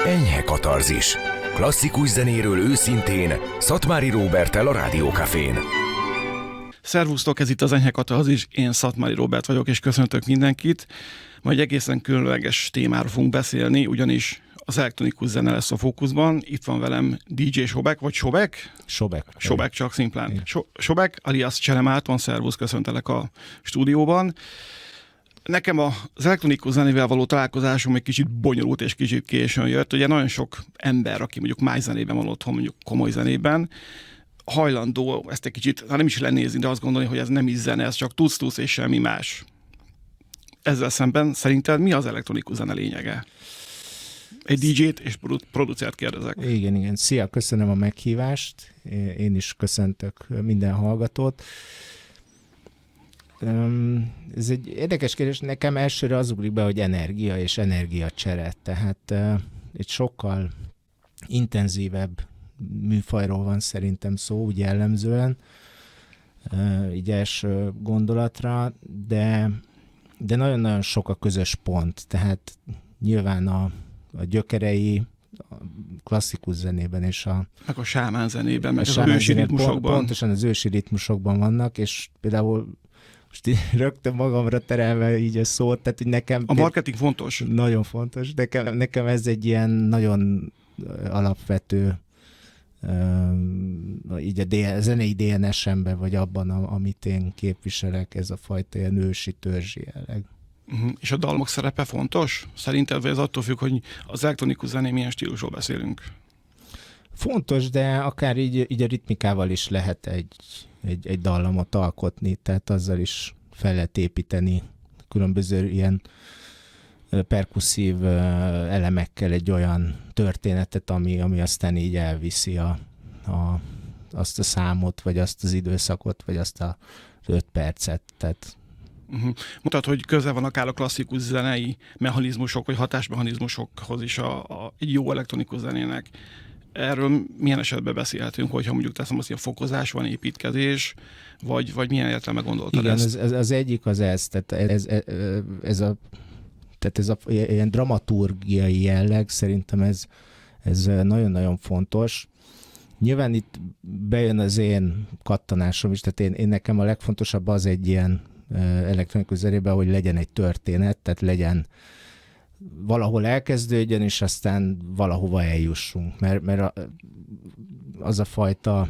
Enyhe katarzis. Klasszikus zenéről őszintén, Szatmári Róberttel a Rádiókafén. Szervusztok, ez itt az Enyhe katarzis, én Szatmári Róbert vagyok, és köszöntök mindenkit. Ma egy egészen különleges témáról fogunk beszélni, ugyanis az elektronikus zene lesz a fókuszban. Itt van velem DJ Sobek, vagy Sobek? Sobek, csak szimplán. Sobek, alias Csere Márton, szervusz, köszöntelek a stúdióban. Nekem az elektronikus zenével való találkozásom egy kicsit bonyolult és kicsit későn jött. Ugye nagyon sok ember, aki mondjuk májzenében van otthon, mondjuk komoly zenében, hajlandó ezt egy kicsit, nem is lenézni, de azt gondolni, hogy ez nem is zene, ez csak tuc és semmi más. Ezzel szemben szerinted mi az elektronikus zene lényege? Egy DJ-t és producert kérdezek. Igen. Szia, köszönöm a meghívást. Én is köszöntök minden hallgatót. Ez egy érdekes kérdés. Nekem elsőre az ugrik be, hogy energia és energiacsere. Tehát egy sokkal intenzívebb műfajról van szerintem szó, úgy jellemzően, így első gondolatra, de nagyon-nagyon sok a közös pont. Tehát nyilván a gyökerei a klasszikus zenében és meg a sámán zenében, meg az ősi ritmusokban. Pontosan az ősi ritmusokban vannak, és például most rögtön magamra terelve így a szót, tehát hogy nekem... A marketing fontos. Nagyon fontos. Nekem ez egy ilyen nagyon alapvető így a zenei DNS-emben, vagy abban, amit én képviselek, ez a fajta ilyen ősi törzsi jelleg. És a dalmak szerepe fontos? Szerinted, vagy ez attól függ, hogy az elektronikus zené milyen stílusról beszélünk? Fontos, de akár így a ritmikával is lehet egy dallamot alkotni, tehát azzal is fel lehet építeni különböző ilyen perkusszív elemekkel egy olyan történetet, ami aztán így elviszi azt a számot, vagy azt az időszakot, vagy azt a 5 percet. Tehát... Mutat, hogy közel van akár a klasszikus zenei mechanizmusok, vagy hatásmechanizmusokhoz is egy jó elektronikus zenének. Erről milyen esetben beszélhetünk, hogyha mondjuk teszem azt, hogy a fokozás van, építkezés, vagy milyen értelme gondoltad? Igen, ezt? Az egyik az ez, tehát ez a ilyen dramaturgiai jelleg, szerintem ez nagyon-nagyon fontos. Nyilván itt bejön az én kattanásom is, tehát én nekem a legfontosabb az egy ilyen elektronikus zenében, hogy legyen egy történet, tehát legyen valahol elkezdődjön, és aztán valahova eljussunk. Mert az a fajta,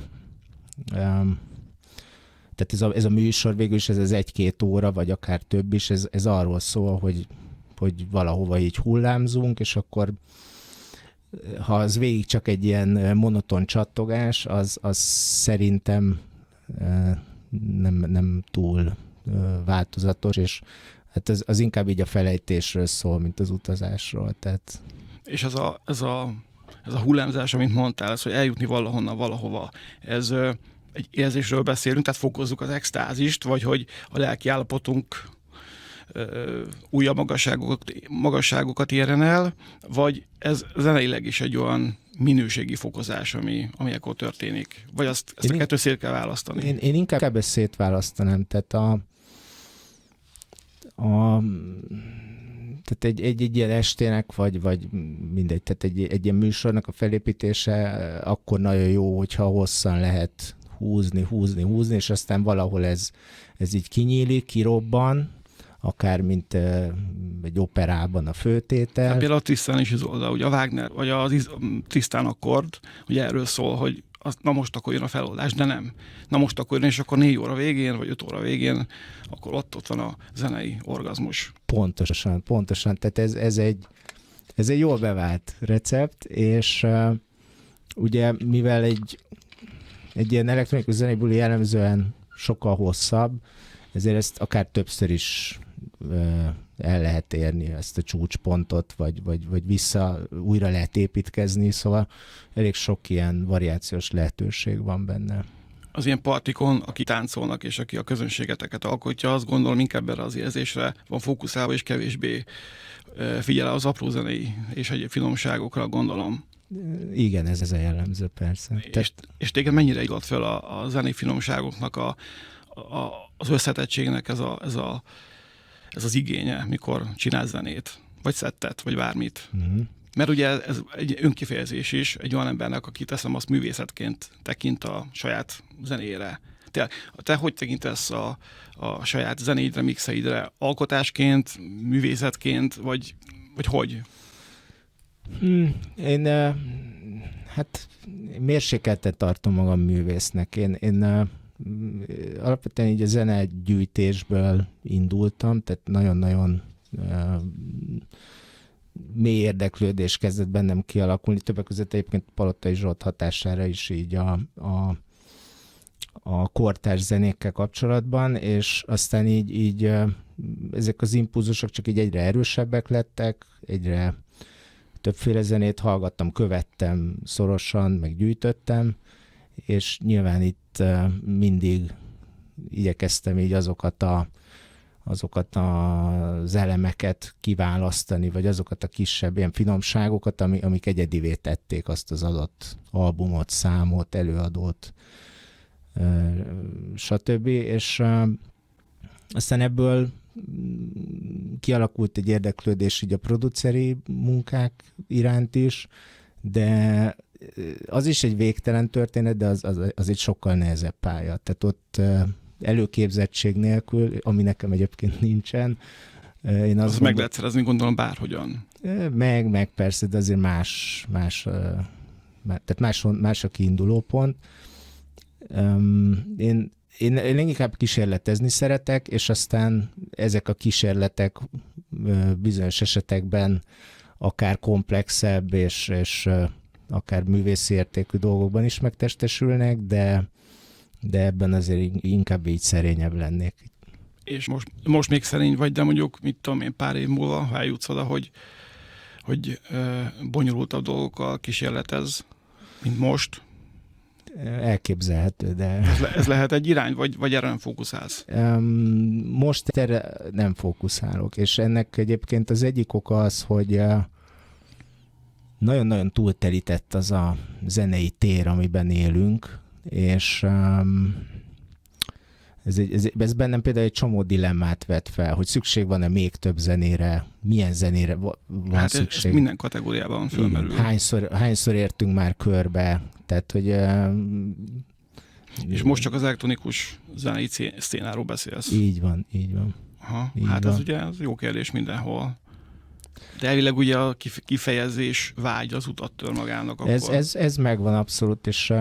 tehát ez a műsor végül is ez az 1-2 óra, vagy akár több is, ez arról szól, hogy valahova így hullámzunk, és akkor ha az végig csak egy ilyen monoton csattogás, az szerintem nem túl változatos, és hát ez inkább így a felejtésről szól, mint az utazásról. Tehát... És ez a hullámzás, amit mondtál, ez, hogy eljutni valahonnan valahova, ez egy érzésről beszélünk, tehát fokozzuk az extázist, vagy hogy a lelki állapotunk újabb magasságokat érjen el, vagy ez zeneileg is egy olyan minőségi fokozás, ami akkor történik? Vagy ezt a kettőt szét kell választani? Én inkább ezt szétválasztanám. Tehát tehát egy ilyen estének, vagy mindegy, tehát egy ilyen műsornak a felépítése akkor nagyon jó, hogyha hosszan lehet húzni, és aztán valahol ez így kinyílik, kirobban, akár mint egy operában a főtétel. Hát például a Tristan is izolda, ugye a Wagner, vagy a Tristan akkord, ugye erről szól, hogy na most akkor jön a feloldás, de nem. Na most akkor jön, és akkor 4 óra végén, vagy 5 óra végén, akkor ott van a zenei orgazmus. Pontosan. Tehát ez egy jól bevált recept, és ugye mivel egy ilyen elektronikus zenéből jellemzően sokkal hosszabb, ezért ezt akár többször is el lehet érni, ezt a csúcspontot, vagy vissza újra lehet építkezni, szóval elég sok ilyen variációs lehetőség van benne. Az ilyen partikon, aki táncolnak, és aki a közönségeteket alkotja, azt gondolom inkább erre az érzésre van fókuszálva, és kevésbé figyel az apró zenei és egyéb finomságokra, gondolom. Igen, ez a jellemző, persze. És téged mennyire illat fel a zenei finomságoknak az összetettségnek ez az igénye, mikor csinálsz zenét, vagy szettet, vagy bármit? Mert ugye ez egy önkifejezés is egy olyan embernek, aki teszem azt művészetként tekint a saját zenéjére. Te hogy tekintesz a saját zenéidre, mixeidre? Alkotásként, művészetként, vagy hogy? Én hát mérsékelten tartom magam művésznek. Én alapvetően így a zenegyűjtésből indultam, tehát nagyon-nagyon mély érdeklődés kezdett bennem kialakulni. Többek között egyébként Palotai Zsolt hatására is így a kortárs zenékkel kapcsolatban, és aztán így ezek az impulzusok csak így egyre erősebbek lettek, egyre többféle zenét hallgattam, követtem szorosan, meg gyűjtöttem, és nyilván itt mindig igyekeztem így azokat az elemeket kiválasztani, vagy azokat a kisebb ilyen finomságokat, amik egyedivé tették azt az adott albumot, számot, előadót, stb. És aztán ebből kialakult egy érdeklődés így a produceri munkák iránt is, de az is egy végtelen történet, de az egy sokkal nehezebb pálya. Tehát ott előképzettség nélkül, ami nekem egyébként nincsen. Én azt meg lehet szerezni, gondolom, bárhogyan. Meg persze, de azért tehát más a kiinduló pont. Én inkább kísérletezni szeretek, és aztán ezek a kísérletek bizonyos esetekben akár komplexebb és akár művészi értékű dolgokban is megtestesülnek, de ebben azért inkább így szerényebb lennék. És most még szerény vagy, de mondjuk, mit tudom én, pár év múlva, ha eljutsz oda, hogy bonyolultabb dolgokkal kísérletez, mint most. Elképzelhető, de... Ez lehet egy irány, vagy erre nem fókuszálsz? Most erre nem fókuszálok, és ennek egyébként az egyik oka az, hogy nagyon-nagyon túlterített az a zenei tér, amiben élünk, és ez bennem például egy csomó dilemmát vet fel, hogy szükség van-e még több zenére, milyen zenére van szükség. Ez minden kategóriában fölmerül. Hányszor értünk már körbe, tehát hogy... És most csak az elektronikus zenei szcénáról beszélsz. Így van. Aha, így hát van. ez ugye az jó kérdés mindenhol. De elvileg ugye a kifejezés vágy az utat tör magának akkor. Ez megvan abszolút, és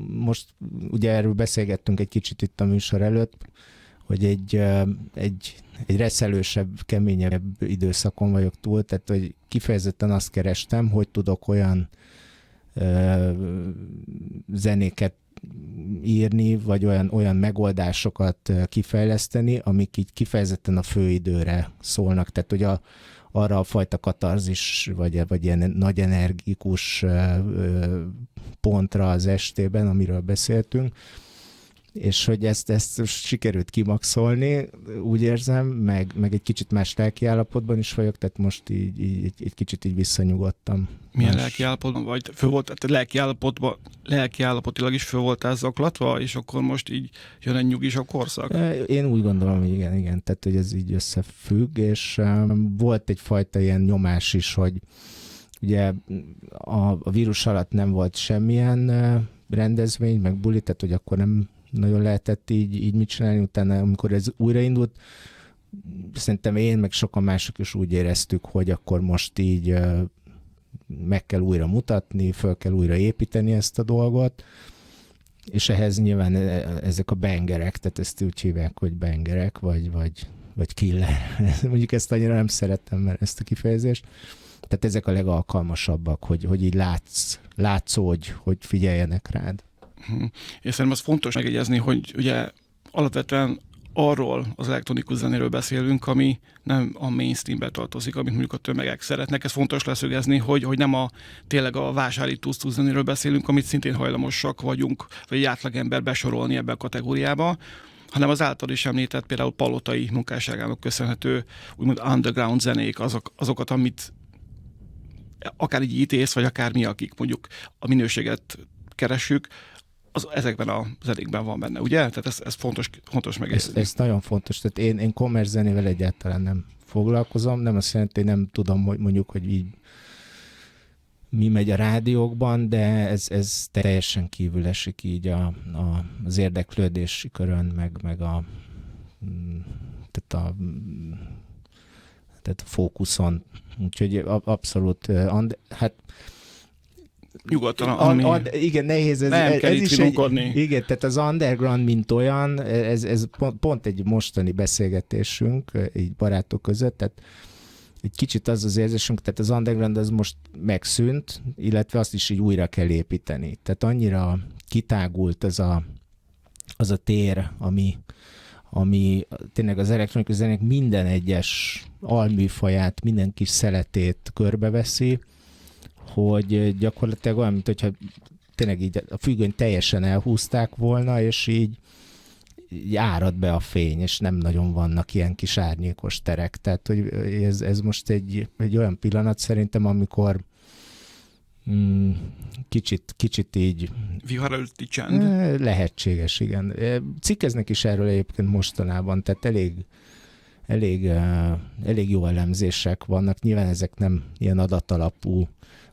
most ugye erről beszélgettünk egy kicsit itt a műsor előtt, hogy egy reszelősebb, keményebb időszakon vagyok túl, tehát hogy kifejezetten azt kerestem, hogy tudok olyan zenéket írni, vagy olyan megoldásokat kifejleszteni, amik így kifejezetten a főidőre szólnak, tehát hogy arra a fajta katarzis, vagy ilyen nagy energikus pontra az estében, amiről beszéltünk, és hogy ezt sikerült kimaxolni, úgy érzem, meg egy kicsit más lelkiállapotban is vagyok, tehát most így egy kicsit így visszanyugodtam. Milyen lelkiállapotban vagy? Lelkiállapotilag is föl voltál zaklatva, és akkor most így jön egy nyugisabb korszak? Én úgy gondolom, hogy igen, tehát hogy ez így összefügg, és volt egyfajta ilyen nyomás is, hogy ugye a vírus alatt nem volt semmilyen rendezvény, meg buli, tehát hogy akkor nem nagyon lehetett így mit csinálni, utána amikor ez újraindult, szerintem én, meg sokan mások is úgy éreztük, hogy akkor most így meg kell újra mutatni, föl kell újra építeni ezt a dolgot, és ehhez nyilván ezek a bangerek, tehát ezt úgy hívják, hogy bangerek, vagy killer. Mondjuk ezt annyira nem szeretem, mert ezt a kifejezést. Tehát ezek a legalkalmasabbak, hogy így látszódj, hogy figyeljenek rád. És szerintem az fontos megjegyezni, hogy ugye alapvetően arról az elektronikus zenéről beszélünk, ami nem a mainstreambe tartozik, amit mondjuk a tömegek szeretnek. Ez fontos leszögezni, hogy nem tényleg a vásári tusztus zenéről beszélünk, amit szintén hajlamosak vagyunk, vagy egy átlagember besorolni ebbe a kategóriába, hanem az által is említett például Palotai munkásságának köszönhető úgymond underground zenék, azokat, amit akár így ítész, vagy akár mi, akik mondjuk a minőséget keressük, ezekben a zenékben van benne, ugye? Tehát ez fontos megjegyezni. Ez nagyon fontos. Tehát én kommerc zenével egyáltalán nem foglalkozom, nem azt jelenti, hogy nem tudom, hogy mondjuk, hogy így mi megy a rádiókban, de ez teljesen kívül esik így az érdeklődési körön, meg tehát a fókuszon. Úgyhogy abszolút, hát nyugodtan, igen, nehéz. Nem kell itt finomkodni. Igen, tehát az underground, mint olyan, ez pont egy mostani beszélgetésünk, így barátok között, tehát egy kicsit az érzésünk, tehát az underground az most megszűnt, illetve azt is így újra kell építeni. Tehát annyira kitágult az a tér, ami tényleg az elektronikus zenék minden egyes alműfaját, minden kis szeletét körbeveszi, hogy gyakorlatilag olyan, mint hogyha tényleg így a függönyt teljesen elhúzták volna, és így árad be a fény, és nem nagyon vannak ilyen kis árnyékos terek. Tehát, hogy ez most egy olyan pillanat szerintem, amikor kicsit így... Vihar előtti csend. Lehetséges, igen. Cikkeznek is erről egyébként mostanában, tehát elég jó elemzések vannak. Nyilván ezek nem ilyen adatalapú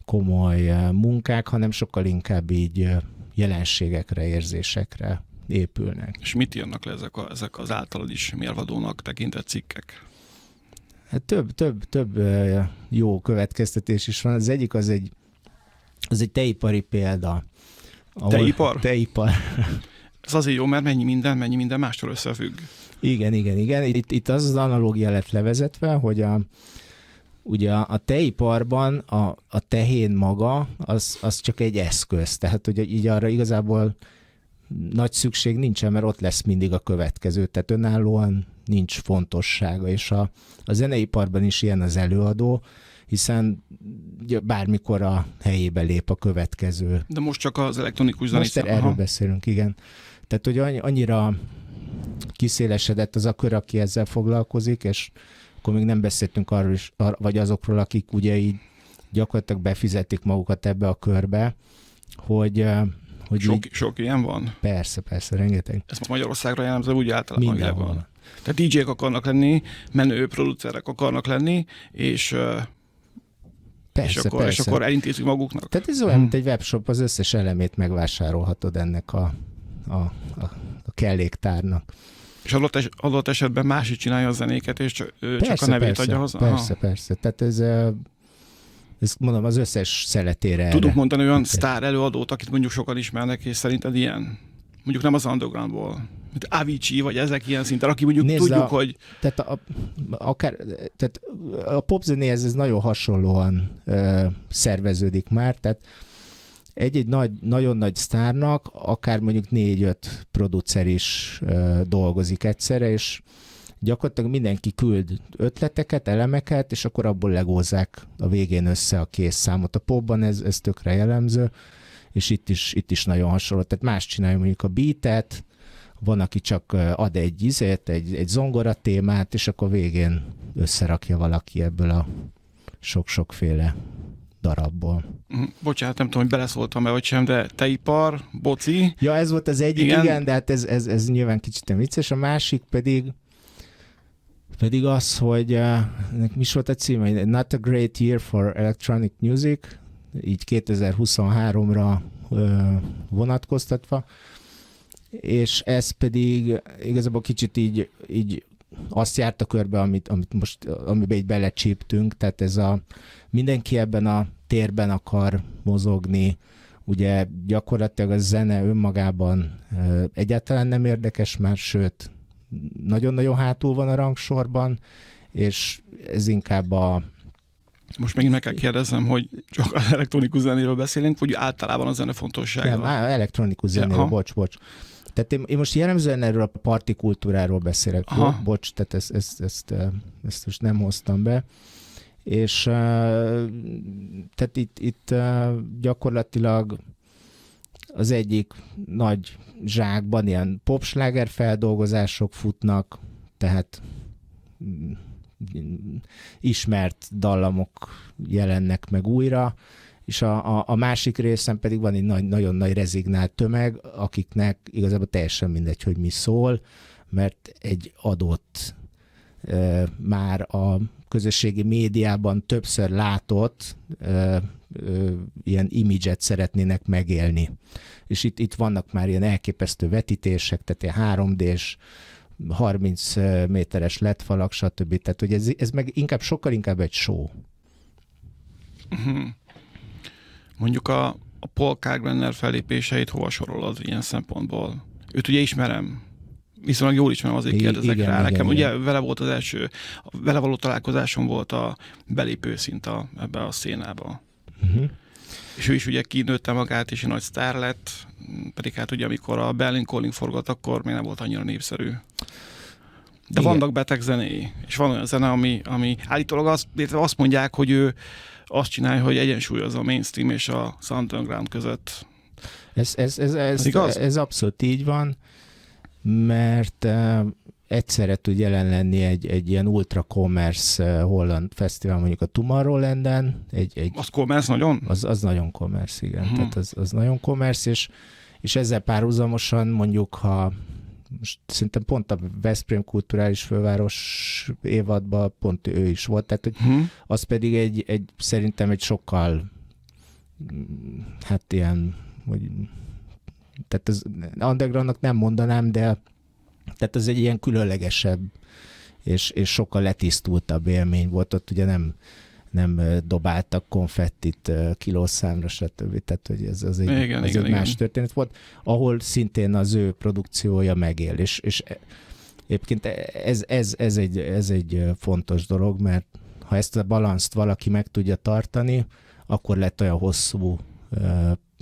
komoly munkák, hanem sokkal inkább így jelenségekre, érzésekre épülnek. És mit írnak le ezek az általad is mérvadónak tekintett cikkek? Hát több jó következtetés is van. Az egyik az egy teipari példa. Teipar? Teipar. Ez azért jó, mert mennyi minden mástól összefügg. Igen. Itt az analógia lett levezetve, hogy ugye a tejiparban a tehén maga, az csak egy eszköz. Tehát, hogy így arra igazából nagy szükség nincsen, mert ott lesz mindig a következő. Tehát önállóan nincs fontossága. És a zeneiparban is ilyen az előadó, hiszen bármikor a helyébe lép a következő. De most csak az elektronikus zenét. Most erről beszélünk, igen. Tehát, hogy annyira kiszélesedett az a kör, aki ezzel foglalkozik, és akkor még nem beszéltünk arról is, vagy azokról, akik ugye így gyakorlatilag befizetik magukat ebbe a körbe, hogy sok ilyen van? Persze, rengeteg. Ez Magyarországra jellemző úgy általában mindenhol. Tehát DJ-k akarnak lenni, menő producerek akarnak lenni, és akkor elintézik maguknak. Tehát ez olyan, mint egy webshop, az összes elemét megvásárolhatod ennek a kelléktárnak. És adott esetben másik csinálja a zenéket, és csak a nevét adja hozzá? Persze. Tehát ez mondom, az összes szeletére. Tudunk mondani olyan sztár előadót, akit mondjuk sokan ismernek, és szerinted ilyen? Mondjuk nem az undergroundból. Mint Avicii, vagy ezek ilyen szinten, aki mondjuk tudjuk, hogy... Tehát a popzenéhez ez nagyon hasonlóan szerveződik már, tehát egy nagyon nagy sztárnak akár mondjuk 4-5 producer is dolgozik egyszerre, és gyakorlatilag mindenki küld ötleteket, elemeket, és akkor abból legózzák a végén össze a kész számot. A popban ez tökre jellemző, és itt is nagyon hasonló. Tehát más csinálja mondjuk a beatet, van, aki csak ad egy zongora témát, és akkor végén összerakja valaki ebből a sok-sokféle darabból. Bocsánat, nem tudom, hogy beleszóltam-e vagy sem, de teipar, boci. Ja, ez volt az egyik, igen, de hát ez nyilván kicsit vicces. A másik pedig az, hogy mi is volt a címe? Not a Great Year for Electronic Music, így 2023-ra vonatkoztatva, és ez pedig igazából kicsit így azt járt a körbe, amiben így belecsíptünk, tehát ez mindenki ebben a térben akar mozogni, ugye gyakorlatilag a zene önmagában egyáltalán nem érdekes már, sőt, nagyon-nagyon hátul van a rangsorban, és ez inkább Most megint meg kell kérdeznem, hogy csak az elektronikus zenéről beszélünk, vagy általában a zene fontossága? Nem, elektronikus zenéről, bocs. Tehát én most jellemzően erről a parti kultúráról beszélek, jó? Bocs, tehát ezt most nem hoztam be. És tehát itt gyakorlatilag az egyik nagy zsákban ilyen popsláger feldolgozások futnak, tehát ismert dallamok jelennek meg újra, és a másik részen pedig van egy nagyon nagy rezignált tömeg, akiknek igazából teljesen mindegy, hogy mi szól, mert egy adott már a közösségi médiában többször látott ilyen imidzset szeretnének megélni. És itt vannak már ilyen elképesztő vetítések, tehát ilyen 3D-s, 30 méteres LED-falak, stb. Tehát, hogy ez meg sokkal inkább egy show. Mondjuk a Paul Kalkbrenner fellépéseit hova sorolod ilyen szempontból? Őt ugye ismerem, viszonylag jól ismerem, azért kérdezek rá. Igen, Nekem ugye igen. vele volt az első, vele való találkozásom volt a belépő szint ebbe a szénába. És ő is ugye kinőtte magát, és egy nagy sztár lett, pedig hát ugye amikor a Berlin Calling forgott, akkor még nem volt annyira népszerű. De igen. vannak beteg zenéi, és van olyan zene, ami állítólag azt mondják, hogy ő azt csinálja, hogy egyensúlyozza a mainstream és a underground között. Ez abszolút így van, mert egyszerre tud jelen lenni egy ilyen ultra-commerce holland fesztivál, mondjuk a Tomorrowlanden. Az commerce nagyon? Az nagyon commerce, igen. Tehát az nagyon commerce, és ezzel párhuzamosan mondjuk, ha most szerintem pont a Veszprém kulturális főváros évadban pont ő is volt, tehát hogy az pedig szerintem egy sokkal hát ilyen, hogy tehát az undergroundnak nem mondanám, de tehát ez egy ilyen különlegesebb és sokkal letisztultabb élmény volt. Ott ugye nem dobáltak konfettit kilószámra, stb. Tehát, hogy ez egy más történet volt, ahol szintén az ő produkciója megél. És egyébként ez egy fontos dolog, mert ha ezt a balanszt valaki meg tudja tartani, akkor lett olyan hosszú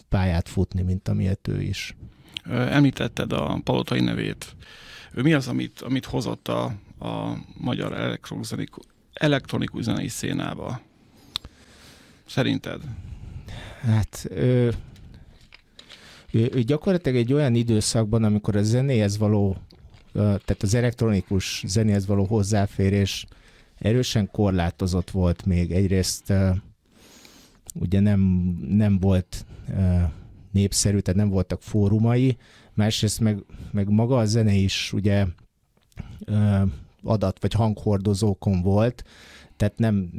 pályát futni, mint amilyet ő is. Említetted a Palotai nevét. Mi az, amit hozott a magyar elektronikus zenei szénába? Szerinted? Hát ő gyakorlatilag egy olyan időszakban, amikor a zenéhez való, tehát az elektronikus zenéhez való hozzáférés erősen korlátozott volt még. Egyrészt ugye nem volt népszerű, tehát nem voltak fórumai, másrészt meg maga a zene is ugye adat vagy hanghordozókon volt, tehát nem,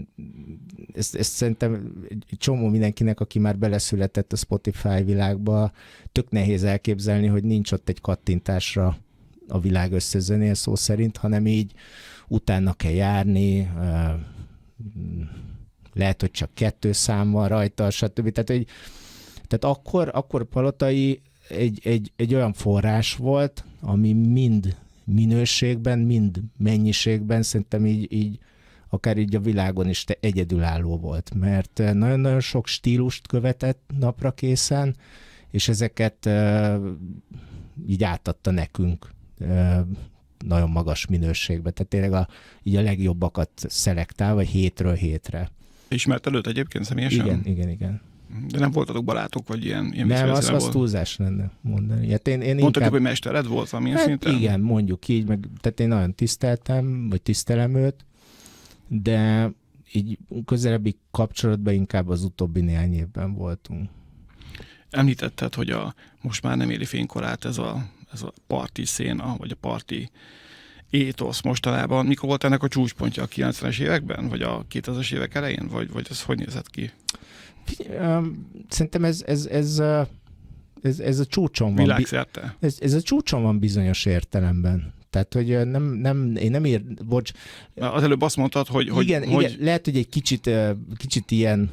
ezt szerintem egy csomó mindenkinek, aki már beleszületett a Spotify világba, tök nehéz elképzelni, hogy nincs ott egy kattintásra a világ összezenél szó szerint, hanem így utána kell járni, lehet, hogy csak 2 szám van rajta, stb. Tehát akkor Palotai egy olyan forrás volt, ami mind minőségben, mind mennyiségben szerintem így akár így a világon is egyedülálló volt, mert nagyon-nagyon sok stílust követett napra készen, és ezeket így átadta nekünk nagyon magas minőségben. Tehát tényleg így a legjobbakat szelektál, vagy hétről hétre. Ismerted őt egyébként személyesen? Igen. De nem voltatok barátok, vagy ilyen nem, az túlzás lenne mondani. Hát én mondtad, hogy mestered volt valamilyen szinten? Igen, mondjuk így, tehát én nagyon tisztelem őt, de így közelebbi kapcsolatban inkább az utóbbi néhány évben voltunk. Említetted, hogy most már nem éri fénykorát ez a parti széna, vagy a parti étosz mostanában. Mikor volt ennek a csúcspontja, a 90-es években, vagy a 2000-es évek elején, vagy ez hogy nézett ki? Szerintem ez a csúcson van. Világszerte? Ez a csúcson van bizonyos értelemben. Tehát, hogy én nem bocs. Az előbb azt mondtad, hogy... Igen, lehet, hogy egy kicsit ilyen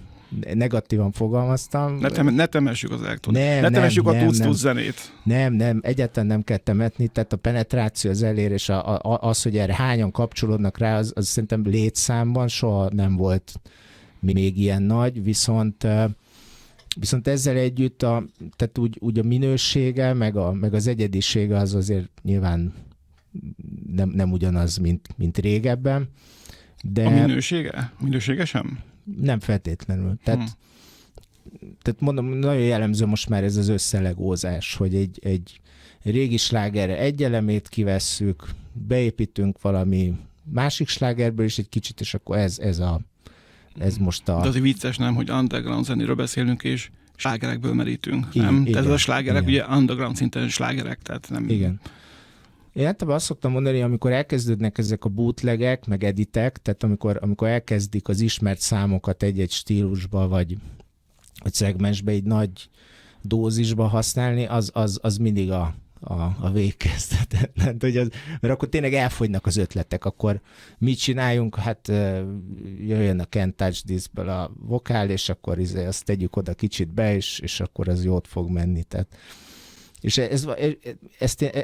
negatívan fogalmaztam. Ne temessük az elektronikát. Ne temessük a tuc zenét. Nem, egyáltalán nem kell temetni, tehát a penetráció, az elérés, az, hogy erre hányan kapcsolódnak rá, az szerintem létszámban soha nem volt még ilyen nagy, viszont ezzel együtt tehát úgy a minősége, meg az egyedisége az azért nyilván nem ugyanaz, mint régebben. De a minősége? Minősége sem? Nem feltétlenül. Tehát mondom, nagyon jellemző most már ez az összelegózás, hogy egy régi slágerre egy elemét kivesszük, beépítünk valami másik slágerből is egy kicsit, és akkor ez most a... De azért vicces, nem, hogy underground zenéről beszélünk, és slágerekből merítünk, nem? Igen, ez a slágerek igen. ugye underground szinten slágerek, tehát nem... Igen. Én általában azt szoktam mondani, amikor elkezdődnek ezek a bootlegek, meg editek, tehát amikor elkezdik az ismert számokat egy-egy stílusba, vagy szegmensbe egy nagy dózisba használni, az mindig a végkezdet. Mert akkor tényleg elfogynak az ötletek, akkor mit csináljunk? Hát jöjjön a Can't Touch This-ből a vokál, és akkor azt tegyük oda kicsit be, és akkor az jót fog menni. Tehát. És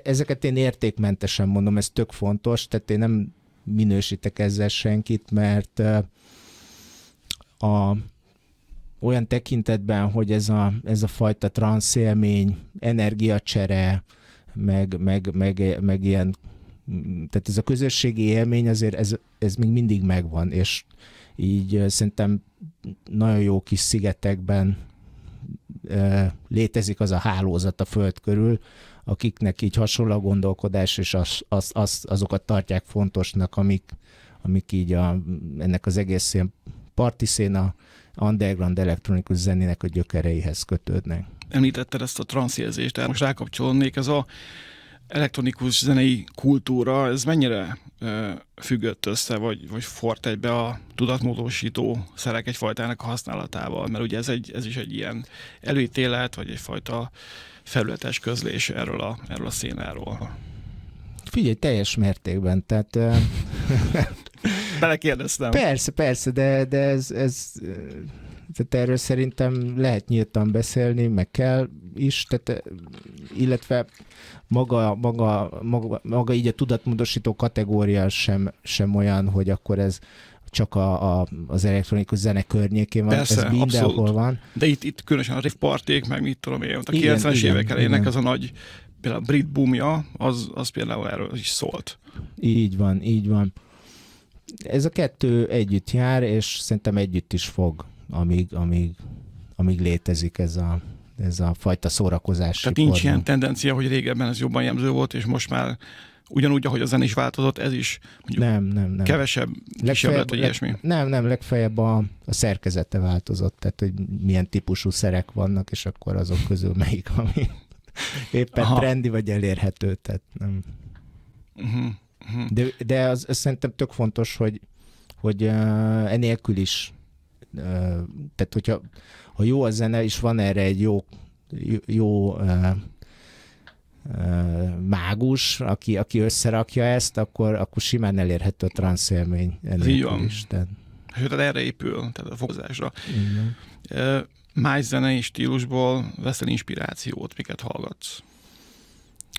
ezeket én értékmentesen mondom, ez tök fontos, tehát én nem minősítek ezzel senkit, mert olyan tekintetben, hogy ez a fajta transzélmény, energiacsere, meg ilyen, tehát ez a közösségi élmény azért ez még mindig megvan, és így szerintem nagyon jó kis szigetekben létezik az a hálózat a Föld körül, akiknek így hasonló a gondolkodás, és azokat tartják fontosnak, amik így ennek az egész ilyen parti széna, underground elektronikus zenének a gyökereihez kötődnek. Említetted ezt a transzjelzést, tehát most rákapcsolnék, ez a elektronikus zenei kultúra, ez mennyire függött össze, vagy fort egybe a tudatmódosító szerek egyfajtának a használatával, mert ugye ez is egy ilyen előítélet, vagy egyfajta felületes közlés erről a szénáról. Figyelj, teljes mértékben, tehát... Belekérdeztem. Persze, de tehát erről szerintem lehet nyíltan beszélni, meg kell is, tehát, illetve maga így a tudatmódosító kategória sem olyan, hogy akkor ez csak az elektronikus zene környékén van, persze, ez mindenhol abszolút. Van. De itt különösen a rave parték, meg mit tudom én, a 90-es évek elejének az a nagy, például a brit boomja, az például erről is szólt. Így van. Ez a kettő együtt jár, és szerintem együtt is fog, amíg létezik ez a fajta szórakozási Tehát nincs ilyen tendencia, hogy régebben ez jobban jellemző volt, és most már ugyanúgy, ahogy a zen is változott, ez is mondjuk nem. kevesebb, kisebb lett, vagy ilyesmi. Nem, legfeljebb a szerkezete változott, tehát hogy milyen típusú szerek vannak, és akkor azok közül melyik, ami éppen trendi, vagy elérhető, tehát nem. De az szerintem tök fontos, hogy enélkül is, tehát hogyha jó a zene, és van erre egy jó mágus, aki összerakja ezt, akkor simán elérhető a transzélmény enélkül is. Tehát erre épül, tehát a fokozásra. Más zenei stílusból veszel inspirációt, miket hallgatsz?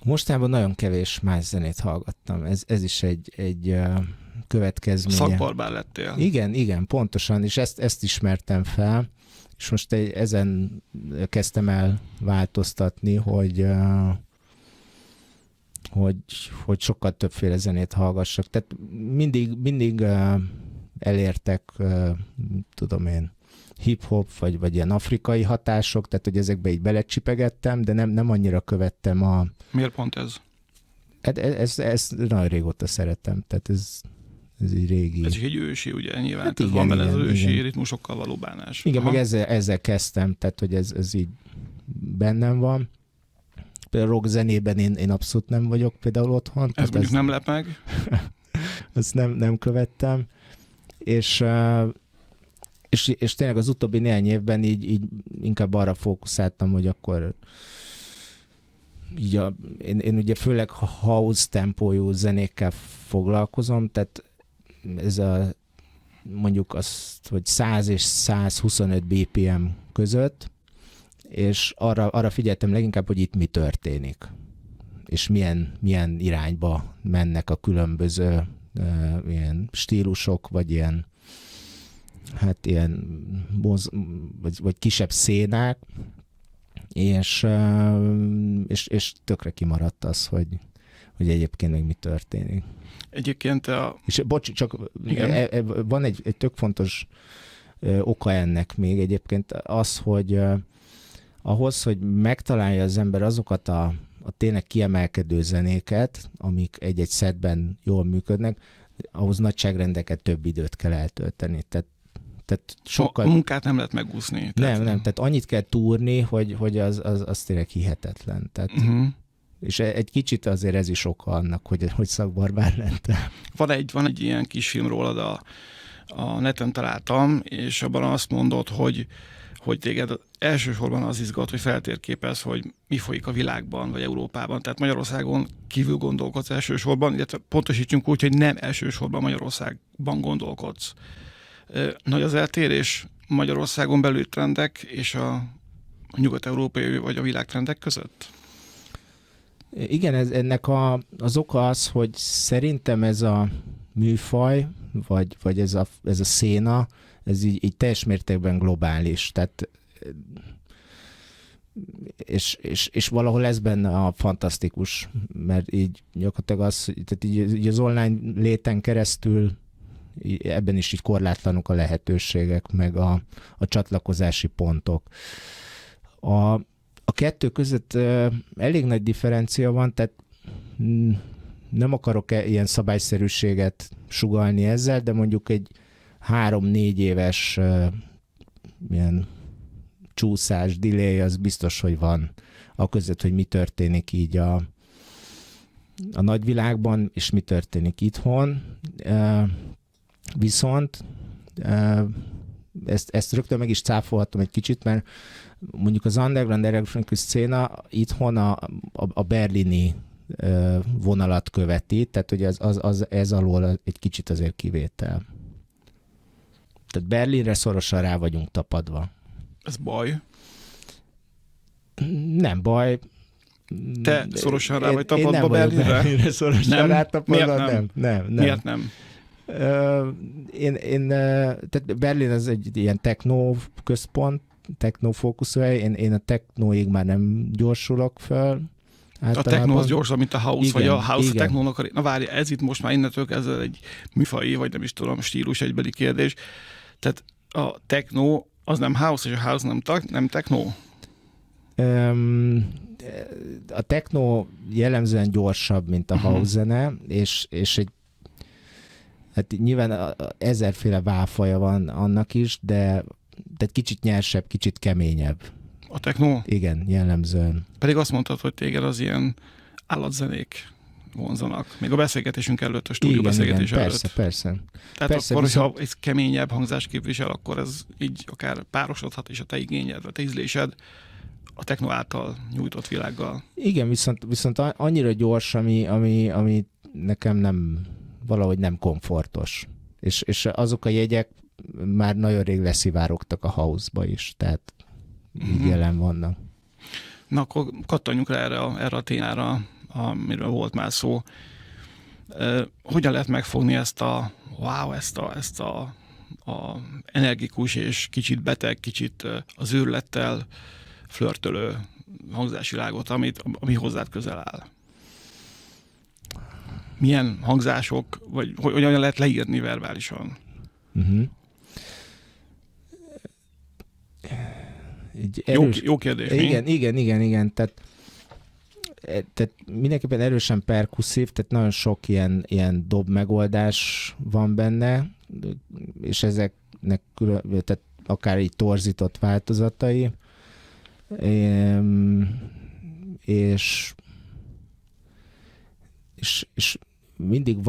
Mostában nagyon kevés más zenét hallgattam. Ez is egy következménye. Szakbarbár lettél. Igen, pontosan, és ezt ismertem fel, és most ezen kezdtem el változtatni, hogy sokkal többféle zenét hallgassak. Tehát mindig elértek, tudom én, hip-hop, vagy ilyen afrikai hatások, tehát hogy ezekbe így belecsipegettem, de nem annyira követtem a... Miért pont ez? Ezt nagyon régóta szeretem, tehát ez egy régi... Ez is egy ősi, ugye, nyilván. Hát igen, van benne az ősi ritmusokkal való bánás. Igen, meg ezzel kezdtem, tehát hogy ez így bennem van. Például rock zenében én abszolút nem vagyok például otthon. Ez mondjuk nem lep meg. Ezt nem követtem. És tényleg az utóbbi néhány évben így inkább arra fókuszáltam, hogy akkor így én ugye főleg house tempójú zenékkel foglalkozom, tehát ez mondjuk azt, hogy 100 és 125 BPM között, és arra figyeltem leginkább, hogy itt mi történik, és milyen irányba mennek a különböző ilyen stílusok, vagy ilyen vagy kisebb szénák, és tökre kimaradt az, hogy egyébként meg mi történik. Egyébként És bocs, csak van egy tök fontos oka ennek még egyébként az, hogy ahhoz, hogy megtalálja az ember azokat a tényleg kiemelkedő zenéket, amik egy-egy szetben jól működnek, ahhoz nagyságrendeket több időt kell eltölteni. Tehát sokkal... A munkát nem lehet megúszni. Nem, tehát annyit kell túrni, hogy az tényleg hihetetlen. Tehát És egy kicsit azért ez is oka annak, hogy szakbarbár lettem. Van egy ilyen kis film rólad, a neten találtam, és abban azt mondod, hogy téged elsősorban az izgat, hogy feltérképez, hogy mi folyik a világban, vagy Európában. Tehát Magyarországon kívül gondolkodsz elsősorban, illetve pontosítsunk úgy, hogy nem elsősorban Magyarországban gondolkodsz. Nagy az eltérés Magyarországon belül trendek és a nyugat-európai vagy a világtrendek között? Igen, ennek az oka az, hogy szerintem ez a műfaj, vagy ez a széna, ez így teljes mértékben globális. Tehát, és valahol ez benne a fantasztikus, mert így gyakorlatilag tehát így az online léten keresztül ebben is így korlátlanok a lehetőségek, meg a csatlakozási pontok. A kettő között elég nagy differencia van, tehát nem akarok ilyen szabályszerűséget sugallni ezzel, de mondjuk egy 3-4 éves ilyen csúszás, delay, az biztos, hogy van a között, hogy mi történik így a nagyvilágban, és mi történik itthon. Viszont ezt rögtön meg is cáfolhatom egy kicsit, mert mondjuk az underground elektronikus széna itthon a berlini vonalat követi, tehát hogy ez alól egy kicsit azért kivétel. Tehát Berlinre szorosan rá vagyunk tapadva. Ez baj? Nem baj. Te szorosan rá vagy tapadva Berlinre? Berlinre szorosan rá tapadva? Nem. Miért nem? Tehát Berlin az egy ilyen techno központ, techno fókuszú hely, én a technoig már nem gyorsulok föl. A techno az gyorsabb, mint a house, igen, vagy a house igen. A technónak. Na várj, ez itt most már innentől kezdve egy műfai, vagy nem is tudom, stílus egybeli kérdés. Tehát a techno az nem house, és a house nem techno? A techno jellemzően gyorsabb, mint a house zene, és egy hát nyilván ezerféle válfaja van annak is, de kicsit nyersebb, kicsit keményebb. A techno? Igen, jellemzően. Pedig azt mondtad, hogy téged az ilyen állatzenék vonzanak. Még a beszélgetésünk előtt, a stúdió beszélgetés előtt. Persze. Tehát persze, akkor, hogyha egy keményebb hangzást képvisel, akkor ez így akár párosodhat is a te igényed, vagy te ízlésed a techno által nyújtott világgal. Igen, viszont annyira gyors, ami nekem valahogy nem komfortos. És azok a jegyek már nagyon rég leszivárogtak a house-ba is, tehát így jelen vannak. Na akkor kattanjunk rá erre a témára, amiről volt már szó. Hogyan lehet megfogni ezt a energikus és kicsit beteg, kicsit az őrülettel flörtölő hangzásvilágot, ami hozzád közel áll? Milyen hangzások, vagy hogyan lehet leírni verbálisan? Jó kérdés. Igen. Tehát mindenképpen erősen perkusszív, tehát nagyon sok ilyen dob megoldás van benne, és ezeknek tehát akár így torzított változatai, és mindig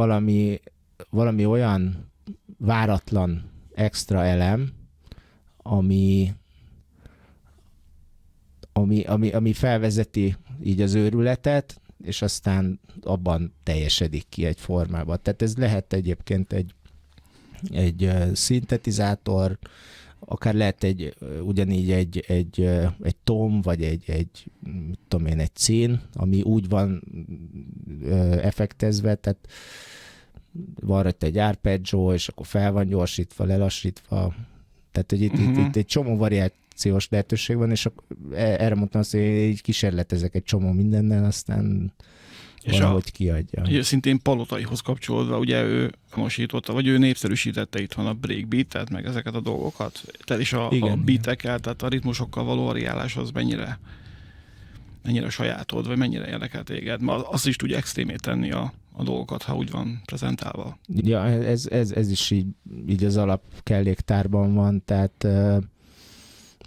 valami olyan váratlan extra elem, ami felvezeti így az őrületet, és aztán abban teljesedik ki egy formában. Tehát ez lehet egyébként egy szintetizátor, akár lehet ugyanígy egy tom, vagy egy szín, ami úgy van effektezve, tehát van rajta egy arpeggio, és akkor fel van gyorsítva, lelassítva. Tehát hogy itt egy csomó variációs lehetőség van, és erre mondtam azt, hogy így kísérletezek egy csomó mindennel, aztán valahogy kiadja. Szintén Palotaihoz kapcsolódva, ugye ő mosította, vagy ő népszerűsítette itthon a breakbeat-et, meg ezeket a dolgokat. Tehát is a beatekkel, tehát a ritmusokkal való variálás az mennyire sajátod, vagy mennyire érdekel téged? Azt is tudja extrémé tenni a dolgokat, ha úgy van prezentálva. Ja, ez is így az alapkelléktárban van, tehát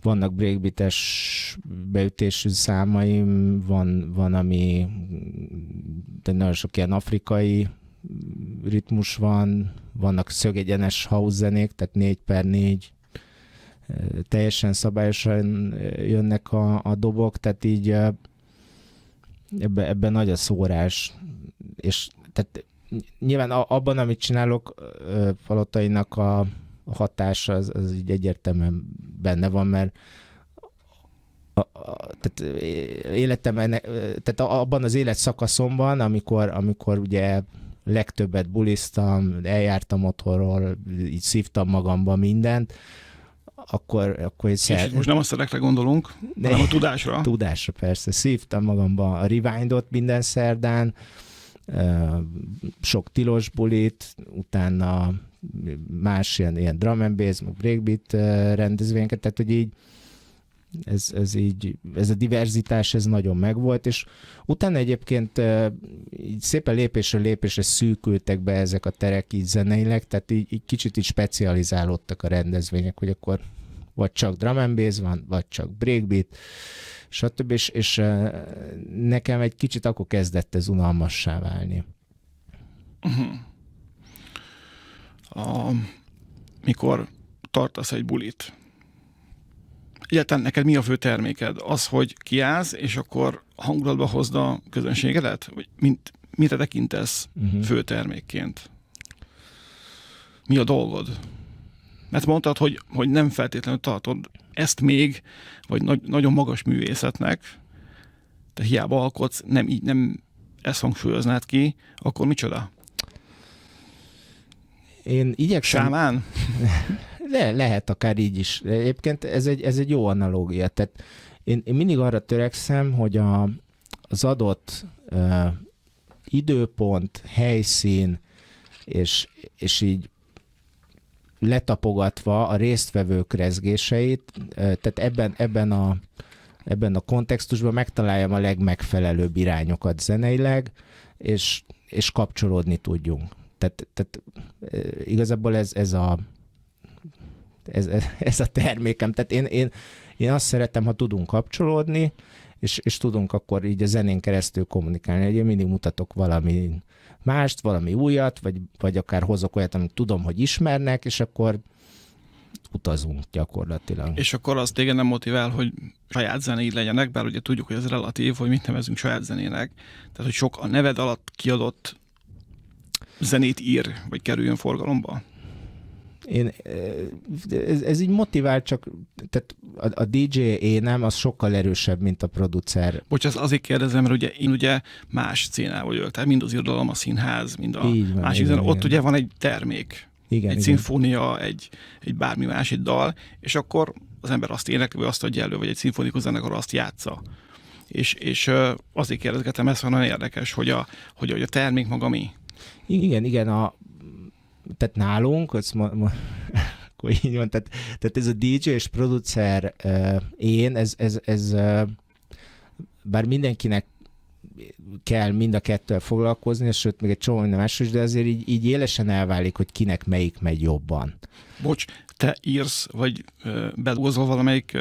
vannak breakbeates beütésű számaim, van ami, de nagyon sok ilyen afrikai ritmus vannak szögegyenes house zenék, tehát 4x4, teljesen szabályosan jönnek a dobok, tehát így ebben nagy a szórás, és tehát nyilván abban, amit csinálok, Palottainak a hatása az így egyértelműen benne van, mert tehát tehát abban az életszakaszomban, amikor ugye legtöbbet buliztam, eljártam otthonról, így szívtam magamba mindent, akkor és most nem a szerekre gondolunk, hanem a tudásra. Tudásra, persze. Szívtam magamba a Rewindot minden szerdán, sok tilos bulit, utána más ilyen drum and bass, meg breakbeat rendezvényeket, tehát hogy így ez a diverzitás, ez nagyon megvolt, és utána egyébként így szépen lépésről lépésre szűkültek be ezek a terek így zeneileg, tehát így kicsit így specializálódtak a rendezvények, hogy akkor vagy csak drum and bass van, vagy csak breakbeat, stb. És nekem egy kicsit akkor kezdett ez unalmassá válni. Mikor tartasz egy bulit, egyáltalán neked mi a fő terméked? Az, hogy kiállsz, és akkor hangulatba hozd a közönségedet? Vagy mire tekintesz fő termékként? Mi a dolgod? Mert mondtad, hogy nem feltétlenül tartod ezt még, vagy nagyon magas művészetnek, te hiába alkotsz, nem ezt hangsúlyoznád ki, akkor micsoda? Én igyekszem... Sámán? Lehet akár így is. Egyébként ez egy jó analógia. Tehát én mindig arra törekszem, hogy az adott időpont, helyszín, és így letapogatva a résztvevők rezgéseit, tehát ebben a kontextusban megtaláljam a legmegfelelőbb irányokat zeneileg, és kapcsolódni tudjunk. Tehát igazából ez a termékem. Tehát én azt szeretem, ha tudunk kapcsolódni, és tudunk akkor így a zenén keresztül kommunikálni. Én mindig mutatok valami mást, valami újat, vagy akár hozok olyat, amit tudom, hogy ismernek, és akkor utazunk gyakorlatilag. És akkor az téged nem motivál, hogy saját zenéid legyenek, bár ugye tudjuk, hogy ez relatív, hogy mit nevezünk saját zenének. Tehát, hogy sok a neved alatt kiadott zenét ír, vagy kerüljön forgalomba? Ez így motivál, csak tehát a DJ énem az sokkal erősebb, mint a producer. Bocs, azért kérdezem, mert ugye én ugye más szcénával vagyok, tehát mind az irodalom, a színház, mind a másik zene. Ott ugye van egy termék, egy szimfónia, egy bármi más, egy dal, és akkor az ember azt énekli, vagy azt adja elő, vagy egy szimfonikus zenekar azt játsza. És azért kérdezgetem, ez nagyon érdekes, hogy a termék maga mi? Igen, tehát nálunk, akkor így van, tehát ez a DJ és producer én, ez bár mindenkinek kell mind a kettővel foglalkozni, és sőt, még egy csomó minden más is, de azért így élesen elválik, hogy kinek melyik megy jobban. Bocs, te írsz, vagy bedolgozol valamelyik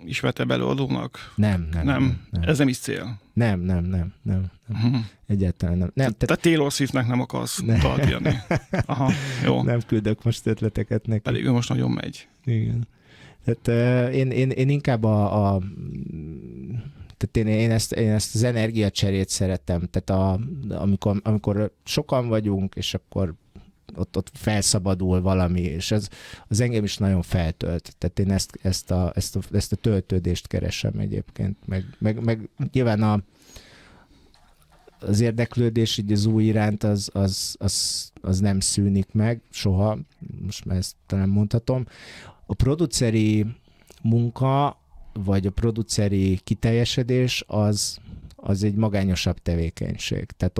ismertebb előadónak? Nem. Ez nem is cél? Nem. Egyáltalán nem. Te Taylor Swiftnek nem akarsz dalt írni. Aha, jó. Nem küldök most ötleteket neki. Pedig ő most nagyon megy. Igen. Tehát én inkább tehát én ezt az energiacserét szeretem. Tehát amikor sokan vagyunk, és akkor ott felszabadul valami, és az engem is nagyon feltölt. Tehát én ezt a töltődést keresem egyébként. Meg nyilván az érdeklődés így az új iránt az nem szűnik meg soha, most már ezt talán mondhatom. A produceri munka, vagy a produceri kiteljesedés az egy magányosabb tevékenység. Tehát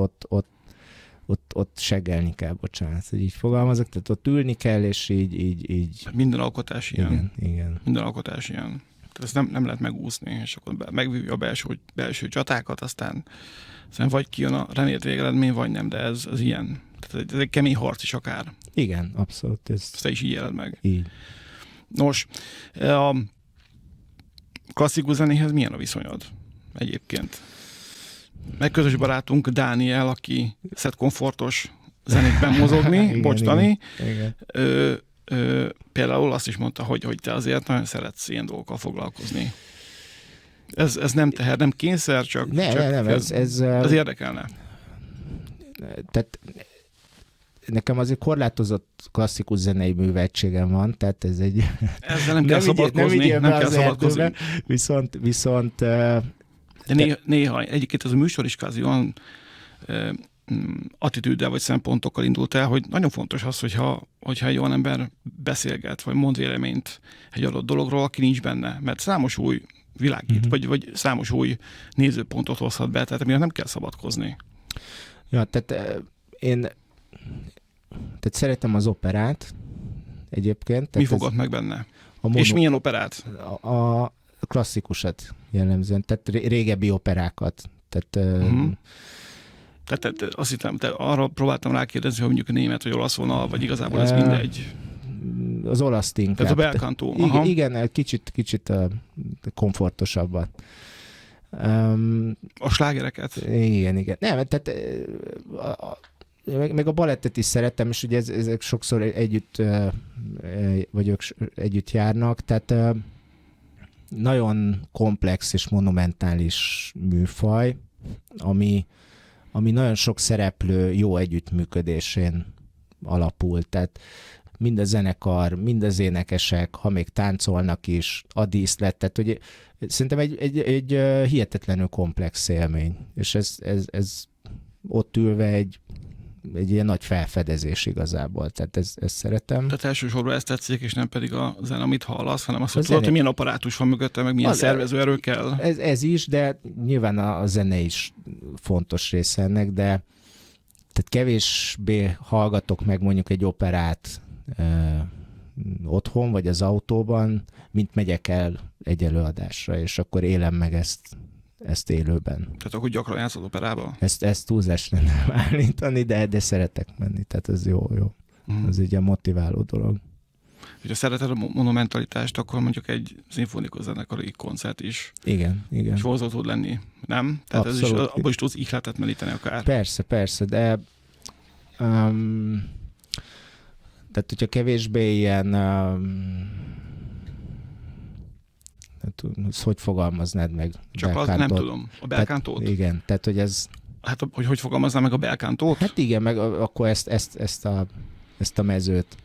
ott seggelni kell, bocsánat, hogy így fogalmazok, tehát ott ülni kell, és így... Minden alkotás ilyen. Igen. Minden alkotás ilyen. Tehát ezt nem lehet megúszni, és akkor megvívja a belső csatákat, aztán vagy kijön a remélt végeredmény, vagy nem, de ez ilyen. Tehát ez egy kemény harc is akár. Igen, abszolút. Ezt te is így éled meg. Így. Nos, klasszikus zenéhez milyen a viszonyod egyébként? Meg közös barátunk Dániel, aki szed komfortos zenékben mozogni, Igen, bocstani. Igen. Például azt is mondta, hogy te azért nagyon szeretsz ilyen dolgokkal foglalkozni. Ez nem teher, nem kényszer, csak, Nem, ez érdekelne. Tehát nekem azért korlátozott klasszikus zenei műveltségem van, tehát ez egy... Ezzel nem kell szabadkozni. Nem kell szabadkozni. Viszont de néha egyébként ez a műsor is kvázi olyan attitűddel vagy szempontokkal indult el, hogy nagyon fontos az, hogyha egy olyan ember beszélget, vagy mond véleményt egy adott dologról, aki nincs benne. Mert számos új világít, vagy számos új nézőpontot hozhat be, tehát amiért nem kell szabadkozni. Ja, tehát én szeretem az operát egyébként. Mi fogad meg benne? És milyen operát? A klasszikusat jellemzően, tehát régebbi operákat. Tehát, tehát azt hittem, arra próbáltam rákérdezni, hogy mondjuk német vagy olasz vonal, vagy igazából ez mindegy. Az olasz inkább. Tehát a bel canto. Igen, kicsit komfortosabbat. A slágereket? Igen. Nem, tehát meg a balettet is szeretem, és ugye ezek sokszor együtt együtt járnak, tehát nagyon komplex és monumentális műfaj, ami nagyon sok szereplő jó együttműködésén alapul. Tehát mind a zenekar, mind az énekesek, ha még táncolnak is, a díszlet, tehát ugye szerintem egy hihetetlenül komplex élmény, és ez ott ülve egy ilyen nagy felfedezés igazából, tehát ezt szeretem. Tehát elsősorban ezt tetszik, és nem pedig a zene, amit hallasz, hanem azt, hogy milyen apparátus van mögötte, meg milyen szervezőerő kell. Ez is, de nyilván a zene is fontos része ennek, de tehát kevésbé hallgatok meg mondjuk egy operát otthon, vagy az autóban, mint megyek el egy előadásra, és akkor élem meg ezt élőben. Tehát akkor gyakran játszol operába? Ezt túlzás nem állítani, de szeretek menni, tehát ez jó. Ez egy ilyen motiváló dolog. Ha szereted a monumentalitást, akkor mondjuk egy szimfonikus zenekari koncert is. Igen. És hozzá tud lenni, nem? Tehát abszolút. Abban is tudsz ihletet meríteni akár. Persze, de tehát hogyha kevésbé ilyen hogy fogalmaznád meg? Csak azt nem tudom. A bel cantót? Igen, tehát hogy ez... Hát hogy fogalmaznál meg a bel cantót? Hát igen, meg akkor ezt a mezőt.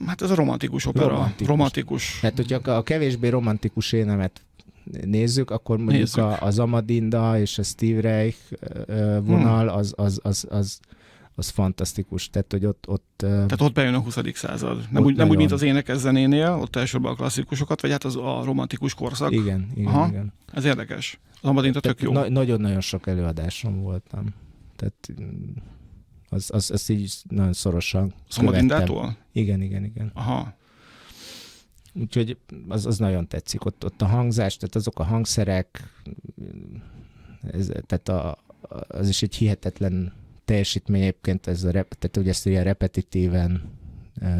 Hát ez a romantikus opera. Romantikus. Hát hogyha a kevésbé romantikus énemet nézzük, akkor mondjuk az Amadinda és a Steve Reich vonal az fantasztikus. Tehát, hogy ott Tehát ott bejön a 20. század. Nem úgy, mint az énekes zenénél, ott elsősorban a klasszikusokat, vagy hát az a romantikus korszak. Igen. Ez érdekes. Az Amadinda tök jó. Nagyon-nagyon sok előadáson voltam. Tehát az így nagyon szorosan Amadindától? Igen. Aha. Úgyhogy az nagyon tetszik. Ott a hangzás, tehát azok a hangszerek, tehát az is egy hihetetlen teljesítmény egyébként, tehát ugye ezt ilyen repetitíven,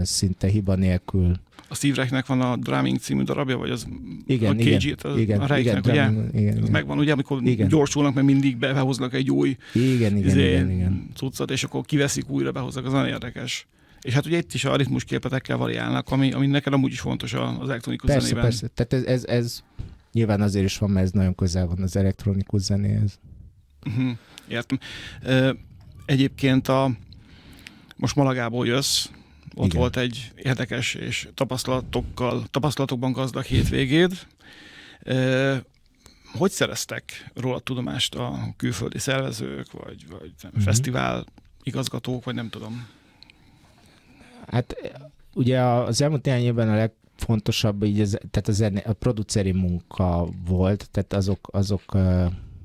szinte hiba nélkül. A Steve Reichnek van a Drumming című darabja, vagy az igen, a KG-t, a Reichnek, ugye? Igen. Megvan, ugye, amikor gyorsulnak, mert mindig behoznak egy új igen. cuccat, és akkor kiveszik újra, behoznak, az nagyon érdekes. És hát ugye itt is a ritmusképletekkel variálnak, ami neked amúgy is fontos az elektronikus zenében. Persze. Tehát ez nyilván azért is van, mert ez nagyon közel van az elektronikus zenéhez. Értem. Egyébként most Malagából jössz, ott igen. Volt egy érdekes és tapasztalatokban gazdag hétvégéd. Hogy szereztek róla tudomást a külföldi szervezők, vagy fesztivál igazgatók, vagy nem tudom? Hát ugye az elmúlt néhány évben a legfontosabb, így tehát a produceri munka volt, tehát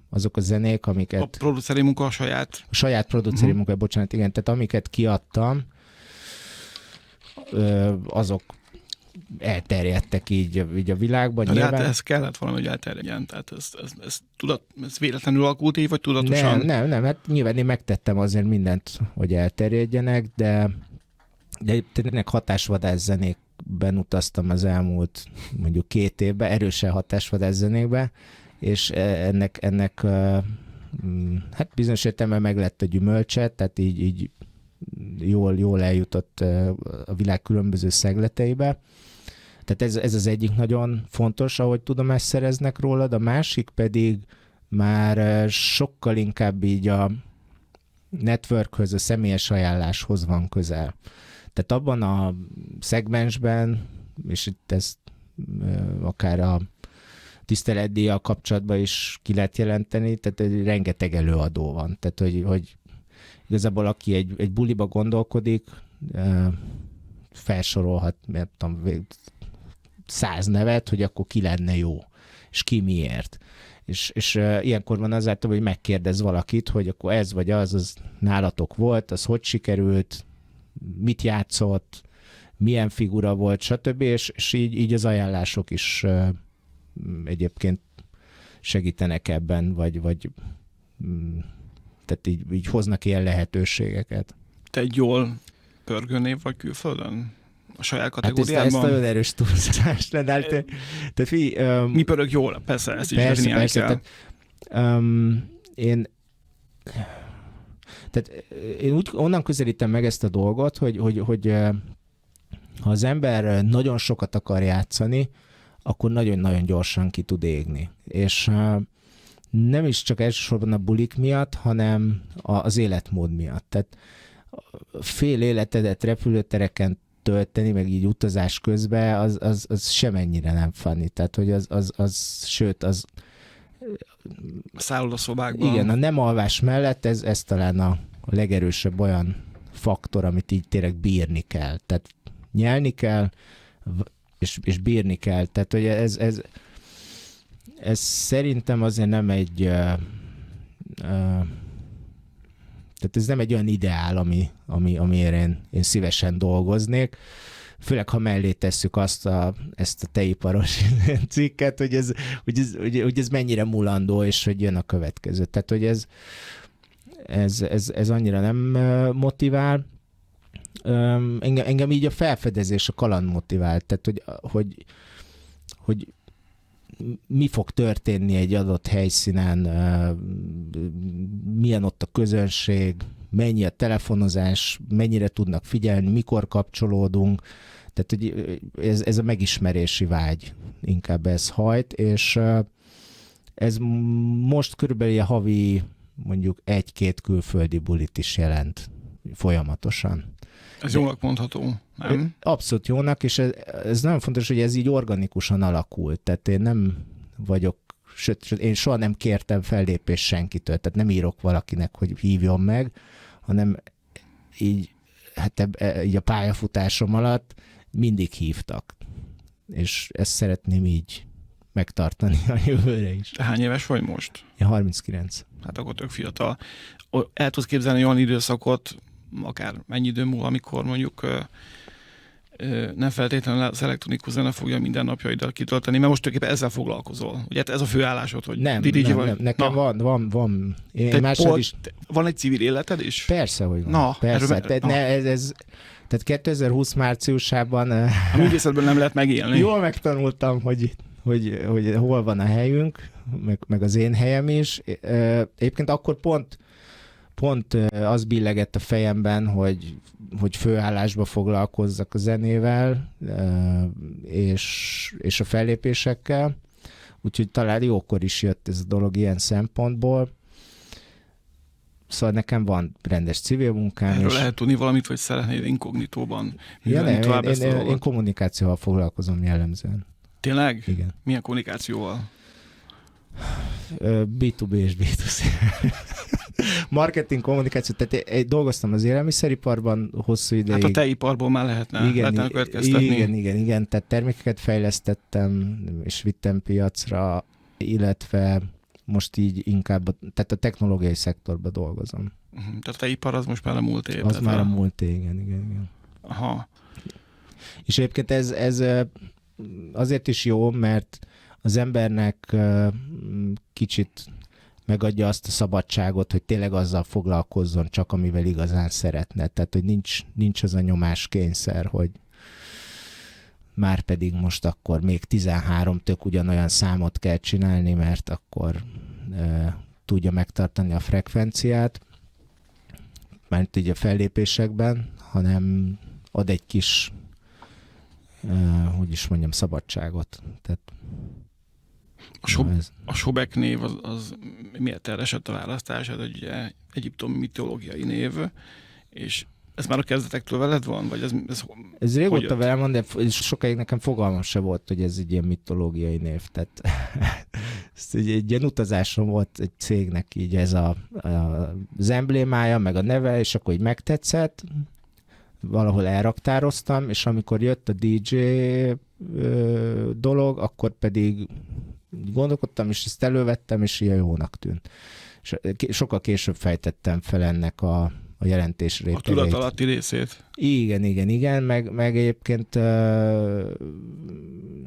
azok a zenék, amiket... A produceri munka a saját? A saját produceri munka, bocsánat, igen. Tehát amiket kiadtam, azok elterjedtek így a világban. De hát ez kellett valami, hogy elterjedjen. Tehát ez véletlenül alakult így, vagy tudatosan? Nem, hát nyilván én megtettem azért mindent, hogy elterjedjenek, de tényleg hatásvadász zenék zenékben utaztam az elmúlt mondjuk 2 évben, erősen hatásvadászzenékbe, és ennek hát bizonyos értelemben meg lett a gyümölcse, tehát így jól eljutott a világ különböző szegleteibe. Tehát ez az egyik nagyon fontos, ahogy tudomást szereznek rólad, a másik pedig már sokkal inkább így a networkhöz, a személyes ajánláshoz van közel. Tehát abban a szegmensben, és itt ezt akár a tiszteletdíjjal kapcsolatban is ki lehet jelenteni, tehát rengeteg előadó van. Tehát, hogy igazából aki egy buliba gondolkodik, felsorolhat, nem tudom, 100 nevet, hogy akkor ki lenne jó, és ki miért. És ilyenkor van azáltal, hogy megkérdez valakit, hogy akkor ez vagy az nálatok volt, az hogy sikerült, mit játszott, milyen figura volt, stb. És így az ajánlások is egyébként segítenek ebben, vagy tehát így hoznak ilyen lehetőségeket. Te egy jól pörgő név vagy külföldön? A saját kategóriában? Hát ez nagyon erős túlzás lenne. Mi pörög jól? Persze, ezt is definiálni kell. Én úgy onnan közelítem meg ezt a dolgot, hogy ha az ember nagyon sokat akar játszani, akkor nagyon-nagyon gyorsan ki tud égni. És nem is csak elsősorban a bulik miatt, hanem az életmód miatt. Tehát fél életedet repülőtereken tölteni, meg így utazás közben, az semennyire nem funny. Tehát, hogy sőt, az szállodaszobákban. Igen, a nem alvás mellett ez talán a legerősebb olyan faktor, amit így tényleg bírni kell. Tehát nyelni kell, és bírni kell. Tehát, hogy ez szerintem azért nem egy tehát ez nem egy olyan ideál, amiért én szívesen dolgoznék. Főleg, ha mellé tesszük ezt a teiparos cikket, hogy ez mennyire mulandó, és hogy jön a következő. Tehát, hogy ez annyira nem motivál. Engem így a felfedezés, a kaland motivál. Tehát, hogy mi fog történni egy adott helyszínen, milyen ott a közönség, mennyi a telefonozás, mennyire tudnak figyelni, mikor kapcsolódunk. Tehát, hogy ez a megismerési vágy inkább ez hajt, és ez most körülbelül a havi mondjuk 1-2 külföldi bulit is jelent folyamatosan. Ez jónak mondható, nem? Abszolút jónak, és ez nagyon fontos, hogy ez így organikusan alakult. Tehát én nem vagyok, sőt, én soha nem kértem fellépést senkitől, tehát nem írok valakinek, hogy hívjon meg, hanem így, így a pályafutásom alatt mindig hívtak. És ezt szeretném így megtartani a jövőre is. Hány éves vagy most? Én 39. Hát akkor tök fiatal. El tudsz képzelni olyan időszakot, akár mennyi idő múlva, amikor mondjuk nem feltétlenül az elektronikus zene fogja minden napjaidat kitölteni, mert most tulajdonképpen ezzel foglalkozol. Ugye ez a főállásod, hogy nem, nekem van. Van egy civil életed is? Persze, hogy van. Persze. Tehát 2020 márciusában a művészetben nem lehet megélni. Jól megtanultam, hogy hol van a helyünk, meg az én helyem is. Egyébként akkor pont az billegett a fejemben, hogy főállásba foglalkozzak a zenével, és a fellépésekkel. Úgyhogy talán jókor is jött ez a dolog ilyen szempontból. Szóval nekem van rendes civil munkám. Erről lehet tudni valamit, vagy szeretnéd inkognitóban? Én kommunikációval foglalkozom jellemzően. Tényleg? Igen. Milyen kommunikációval? B2B és B2C. Marketing, kommunikáció, tehát dolgoztam az élelmiszeriparban hosszú ideig. Hát a teiparból már lehetne következtetni. Igen, tehát termékeket fejlesztettem, és vittem piacra, illetve most így inkább, tehát a technológiai szektorban dolgozom. Tehát a teipar az most már a múlt év. Az már a múlt év, igen. Aha. És egyébként ez azért is jó, mert az embernek kicsit megadja azt a szabadságot, hogy tényleg azzal foglalkozzon csak, amivel igazán szeretne. Tehát, hogy nincs az a nyomáskényszer, már pedig most akkor még 13 tök ugyanolyan számot kell csinálni, mert akkor tudja megtartani a frekvenciát, mert így a fellépésekben, hanem ad egy kis, hogy is mondjam, szabadságot. Tehát, a Sobek név az miért erre esett a választás? Ez egy egyiptomi mitológiai név, és ez már a kezdetektől veled van? Vagy ez régóta velem van, de sokáig nekem fogalmam se volt, hogy ez egy ilyen mitológiai név. Tehát egy ilyen utazásom volt egy cégnek így ez az emblémája, meg a neve, és akkor így megtetszett, valahol elraktároztam, és amikor jött a DJ dolog, akkor pedig gondolkodtam, és ezt elővettem, és ilyen jónak tűnt. És sokkal később fejtettem fel ennek a jelentés rétegeit. A tudatalatti részét. Igen, meg egyébként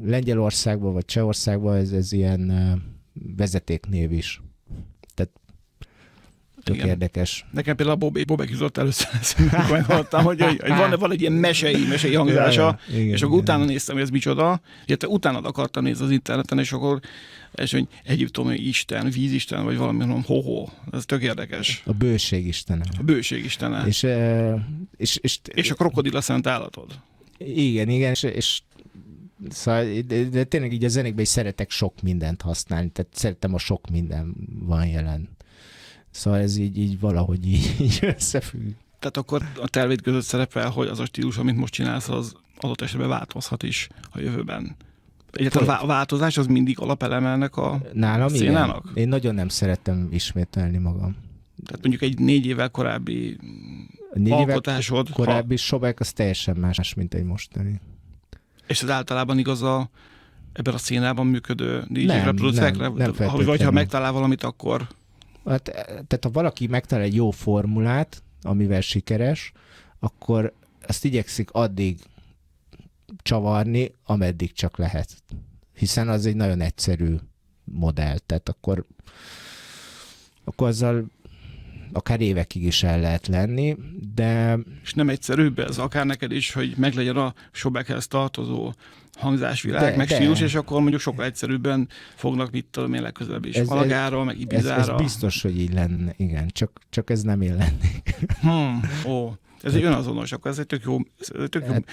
Lengyelországban vagy Csehországban ez ilyen vezetéknév is. Tehát tök érdekes. Nekem például a Bobek jutott először eszembe, majd hallottam, hogy van egy ilyen mesei hangzása, és akkor utána néztem, hogy ez micsoda, illetve utána akartam nézni az interneten, és akkor hogy egyiptomi isten, vízisten, vagy valami, mondom, ez tök érdekes. A bőség istene. A bőség istene. És a krokodil a szent állatod. Igen, és szóval, de tényleg így a zenékben is szeretek sok mindent használni, tehát szeretem, a sok minden van jelen. Szóval ez így valahogy így összefügg. Tehát akkor a tervéd között szerepel, hogy az a stílus, amit most csinálsz, az adott esetben változhat is a jövőben. Egyáltalán a változás az mindig alapeleme ennek a szénának? Igen. Én nagyon nem szeretem ismételni magam. Tehát mondjuk egy 4 évvel korábbi alkotásod. Korábbi Sobek az teljesen más, mint egy mostani. És ez általában igaz ebben a szénában működő DJ-kre, producerekre? Nem vagy ha megtalál valamit, akkor... Hát, tehát ha valaki megtalál egy jó formulát, amivel sikeres, akkor azt igyekszik addig csavarni, ameddig csak lehet. Hiszen az egy nagyon egyszerű modell, tehát akkor azzal akár évekig is el lehet lenni, de... És nem egyszerűbb ez, akár neked is, hogy meglegyen a Sobekhez tartozó hangzásvilág, meg stílus, és akkor mondjuk sokkal egyszerűbben fognak, mit tudom én, legközelebb is Malagára, meg Ibizára. Ez biztos, hogy így lenne, igen, csak ez nem én lennék. Ez egy önazonos, akkor ez egy tök jó.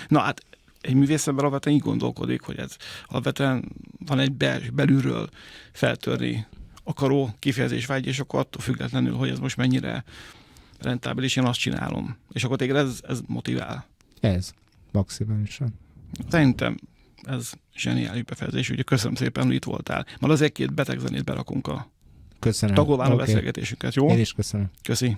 Na hát, egy művész ember alapvetően így gondolkodik, hogy ez alapvetően van egy belülről feltörni akaró kifejezésvágy, és akkor attól függetlenül, hogy ez most mennyire rentábilis, én azt csinálom. És akkor téged ez motivál. Ez, maximálisan. Szerintem ez zseniális befejezés, úgyhogy köszönöm szépen, hogy itt voltál. Már az 1-2 beteg zenét berakunk a tagolván a beszélgetésünket, jó? Én is köszönöm. Köszi.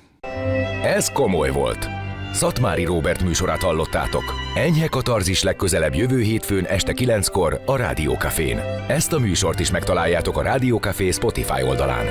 Ez komoly volt. Szatmári Róbert műsorát hallottátok. Enyhe katarzis legközelebb jövő hétfőn este 9-kor a Rádió Cafén. Ezt a műsort is megtaláljátok a Rádió Café Spotify oldalán.